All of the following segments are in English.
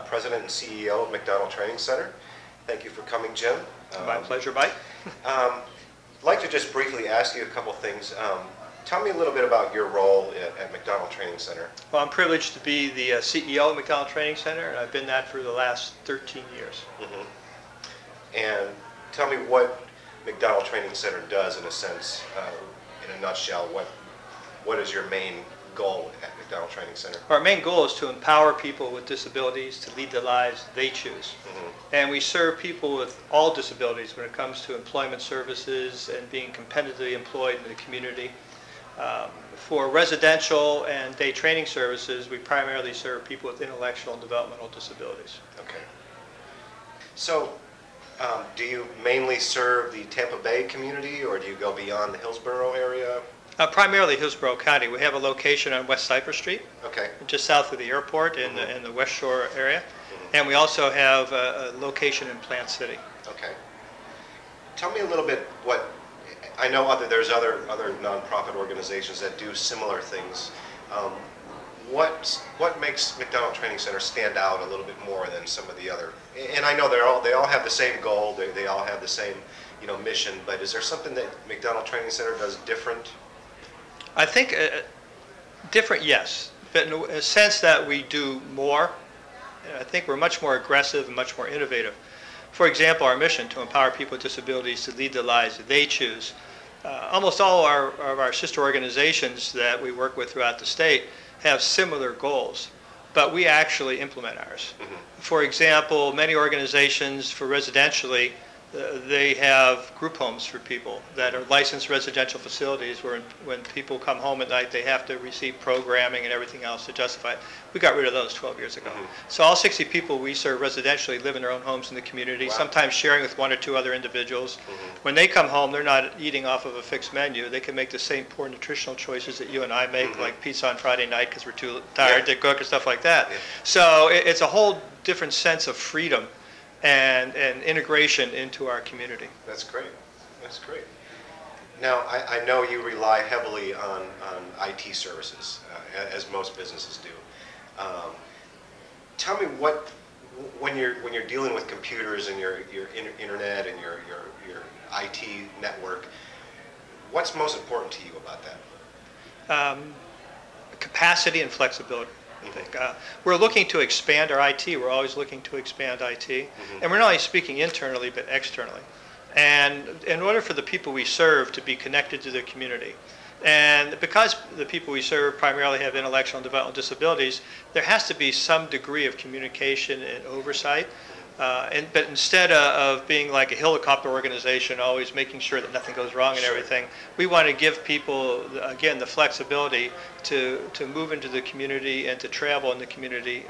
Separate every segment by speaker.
Speaker 1: President and CEO of MacDonald Training Center. Thank you for coming, Jim.
Speaker 2: My pleasure, Mike.
Speaker 1: I'd like to just briefly ask you a couple things. Tell me a little bit about your role at MacDonald Training Center.
Speaker 2: Well, I'm privileged to be the CEO of McDonald Training Center, and I've been that for the last 13 years.
Speaker 1: And tell me what MacDonald Training Center does, in a sense, in a nutshell. What is your main goal at MacDonald Training Center?
Speaker 2: Our main goal is to empower people with disabilities to lead the lives they choose. And we serve people with all disabilities when it comes to employment services and being competitively employed in the community. For residential and day training services, we primarily serve people with intellectual and developmental disabilities.
Speaker 1: Okay. So, do you mainly serve the Tampa Bay community, or do you go beyond the Hillsborough area?
Speaker 2: Primarily Hillsborough County. We have a location on West Cypress Street, just south of the airport in the West Shore area. And we also have a location in Plant City. Okay.
Speaker 1: Tell me a little bit what, I know there's other nonprofit organizations that do similar things. What makes MacDonald Training Center stand out a little bit more than some of the other? And I know they all have the same goal, they all have the same mission, but is there something that MacDonald Training Center does different?
Speaker 2: I think different, yes, but in a sense that we do more. I think we're much more aggressive and much more innovative. For example, our mission to empower people with disabilities to lead the lives that they choose. Almost all of our sister organizations that we work with throughout the state have similar goals, but we actually implement ours. For example, many organizations for residentially, they have group homes for people that are licensed residential facilities where when people come home at night they have to receive programming and everything else to justify it. We got rid of those 12 years ago. So all 60 people we serve residentially live in their own homes in the community, sometimes sharing with 1 or 2 other individuals. When they come home, they're not eating off of a fixed menu. They can make the same poor nutritional choices that you and I make, like pizza on Friday night because we're too tired to cook and stuff like that. So it's a whole different sense of freedom and integration into our community.
Speaker 1: That's great. That's great. Now, I know you rely heavily on IT services, as most businesses do. Tell me when you're dealing with computers and your internet and your IT network, what's most important to you about that?
Speaker 2: Capacity and flexibility. I think. We're looking to expand our IT. We're always looking to expand IT. And we're not only speaking internally, but externally. And in order for the people we serve to be connected to their community, and because the people we serve primarily have intellectual and developmental disabilities, there has to be some degree of communication and oversight. But instead of being like a helicopter organization, always making sure that nothing goes wrong and everything, we want to give people, again, the flexibility to move into the community and to travel in the community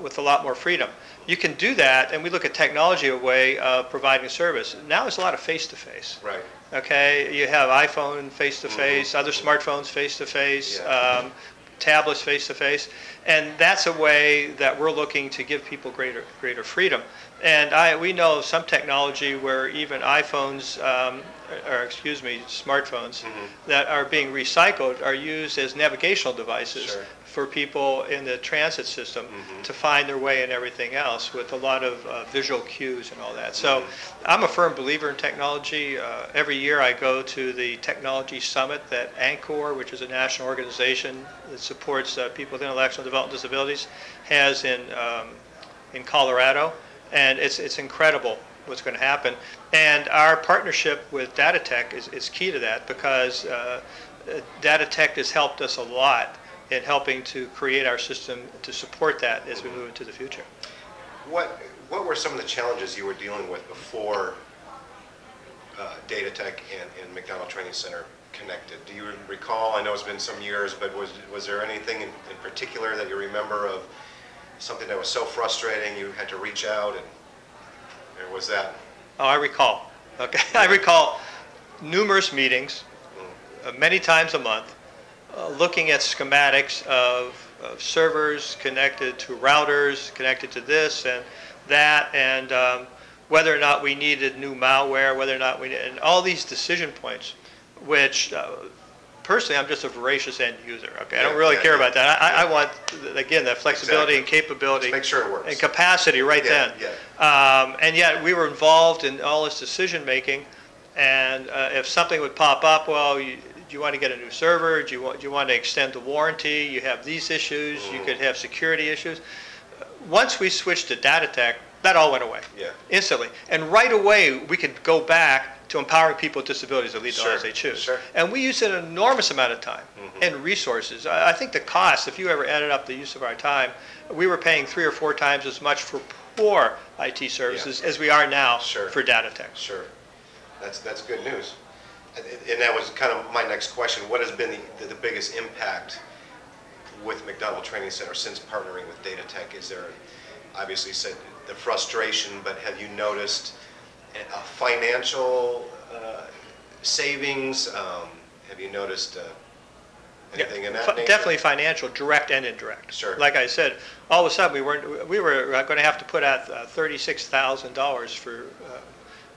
Speaker 2: with a lot more freedom. You can do that, and we look at technology a way of providing a service. Now there's a lot of face-to-face.
Speaker 1: Right.
Speaker 2: Okay, you have iPhone face-to-face, other smartphones face-to-face, tablets face-to-face, and that's a way that we're looking to give people greater freedom. And we know some technology where even iPhones, smartphones that are being recycled are used as navigational devices for people in the transit system to find their way and everything else, with a lot of visual cues and all that. So I'm a firm believer in technology. Every year I go to the Technology Summit that ANCOR, which is a national organization that supports people with intellectual and developmental disabilities, has in Colorado. And it's incredible what's going to happen. And our partnership with Data Tech is key to that, because Data Tech has helped us a lot in helping to create our system to support that as we move into the future.
Speaker 1: What were some of the challenges you were dealing with before Data Tech and MacDonald Training Center connected? Do you recall? I know it's been some years, but was there anything in particular that you remember of something that was so frustrating you had to reach out, or was that?
Speaker 2: Oh, I recall. Okay, I recall numerous meetings, many times a month, looking at schematics of servers connected to routers, connected to this and that, and whether or not we needed new malware, whether or not we needed, and all these decision points, which personally, I'm just a voracious end user. Okay, I
Speaker 1: Yeah,
Speaker 2: don't really
Speaker 1: yeah,
Speaker 2: care
Speaker 1: yeah.
Speaker 2: about that. I want, again, that flexibility
Speaker 1: Exactly.
Speaker 2: and capability.
Speaker 1: Just make sure it works.
Speaker 2: And capacity right
Speaker 1: Yeah,
Speaker 2: then.
Speaker 1: yeah.
Speaker 2: And yet we were involved in all this decision making, and if something would pop up, well, do you want to get a new server? Do you want to extend the warranty? You have these issues. You could have security issues. Once we switched to DataTech, that all went away.
Speaker 1: Yeah.
Speaker 2: Instantly. And right away, we could go back to empowering people with disabilities to lead the
Speaker 1: Sure,
Speaker 2: lives they choose.
Speaker 1: sure.
Speaker 2: And we used an enormous amount of time and resources. I think the cost, if you ever added up the use of our time, we were paying 3 or 4 times as much for poor IT services as we are now
Speaker 1: Sure.
Speaker 2: for DataTech.
Speaker 1: Sure. That's good news. And that was kind of my next question. What has been the biggest impact with McDonald Training Center since partnering with DataTech? Is there, obviously you said the frustration, but have you noticed a financial savings? Have you noticed anything in that nature?
Speaker 2: Definitely financial, direct and indirect.
Speaker 1: Sure.
Speaker 2: Like I said, all of a sudden we were going to have to put out $36,000 for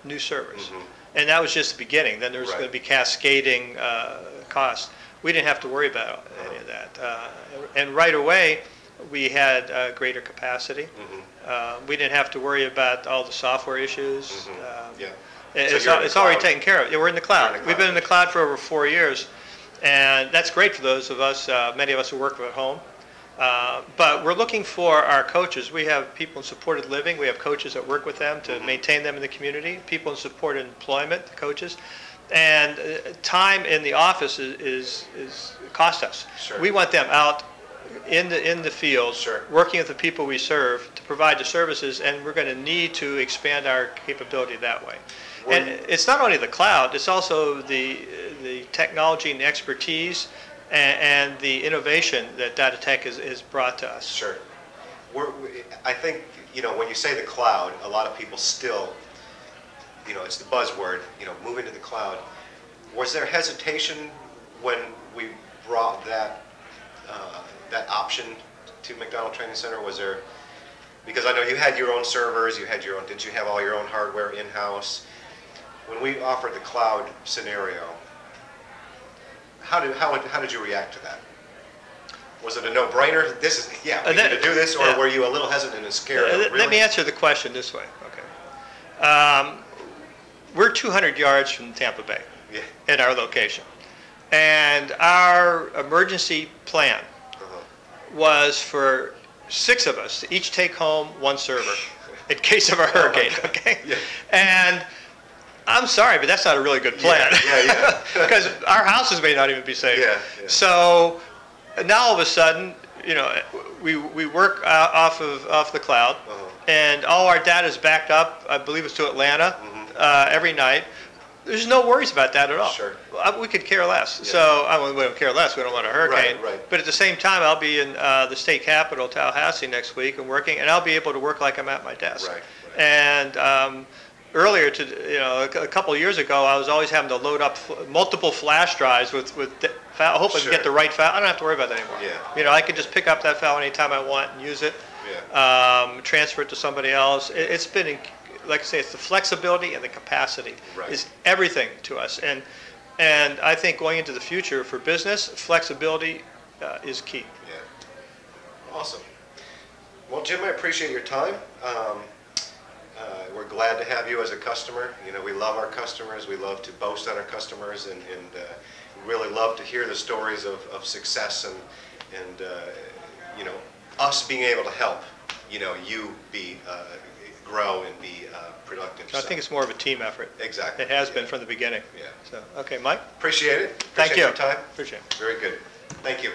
Speaker 2: new servers. And that was just the beginning. Then there was
Speaker 1: Right.
Speaker 2: going to be cascading costs. We didn't have to worry about any of that. And right away, we had greater capacity. We didn't have to worry about all the software issues.
Speaker 1: Yeah.
Speaker 2: It's,
Speaker 1: So you're in the
Speaker 2: it's already
Speaker 1: cloud.
Speaker 2: taken care of. Yeah, we're in the cloud.
Speaker 1: You're in the
Speaker 2: We've been in the
Speaker 1: cloud.
Speaker 2: cloud for over 4 years. And that's great for those of us, many of us who work at home. But we're looking for our coaches. We have people in supported living. We have coaches that work with them to maintain them in the community. People in supported employment, the coaches. And time in the office is cost us.
Speaker 1: Sure.
Speaker 2: We want them out in the field,
Speaker 1: Sure.
Speaker 2: working with the people we serve to provide the services, and we're going to need to expand our capability that way. And it's not only the cloud, it's also the technology and the expertise and the innovation that DataTech has brought to us.
Speaker 1: Sure. I think, when you say the cloud, a lot of people still, it's the buzzword, moving to the cloud. Was there hesitation when we brought that option to McDonald Training Center? Was there, because I know you had your own servers, did you have all your own hardware in-house? When we offered the cloud scenario, how did you react to that? Was it a no-brainer? We need to do this, or were you a little hesitant and scared? Really?
Speaker 2: Let me answer the question this way. Okay. We're 200 yards from Tampa Bay at our location. And our emergency plan was for 6 of us to each take home 1 server in case of a hurricane. Okay?
Speaker 1: Yeah.
Speaker 2: And I'm sorry, but that's not a really good plan.
Speaker 1: Yeah.
Speaker 2: Because our houses may not even be safe.
Speaker 1: Yeah.
Speaker 2: So now all of a sudden, we work off the cloud, and all our data is backed up. I believe it's to Atlanta every night. There's no worries about that at all.
Speaker 1: Sure.
Speaker 2: We could care less.
Speaker 1: Yeah.
Speaker 2: So we don't care less. We don't want a hurricane.
Speaker 1: Right.
Speaker 2: But at the same time, I'll be in the state capital, Tallahassee, next week, and working, and I'll be able to work like I'm at my desk.
Speaker 1: Right.
Speaker 2: And earlier, a couple of years ago, I was always having to load up multiple flash drives with file. I hope I can get the right file. I don't have to worry about that anymore.
Speaker 1: Yeah.
Speaker 2: I can just pick up that file anytime I want and use it.
Speaker 1: Yeah.
Speaker 2: Transfer it to somebody else. It's been, like I say, it's the flexibility and the capacity is everything to us. And I think going into the future for business, flexibility is key.
Speaker 1: Yeah. Awesome. Well, Jim, I appreciate your time. We're glad to have you as a customer. We love our customers. We love to boast on our customers, and really love to hear the stories of success and us being able to help you be grow and be productive.
Speaker 2: So I think it's more of a team effort.
Speaker 1: Exactly.
Speaker 2: It has been from the beginning.
Speaker 1: Yeah.
Speaker 2: So, okay, Mike.
Speaker 1: Appreciate it.
Speaker 2: Thank
Speaker 1: Appreciate
Speaker 2: you.
Speaker 1: your time.
Speaker 2: Appreciate it.
Speaker 1: Very good. Thank you.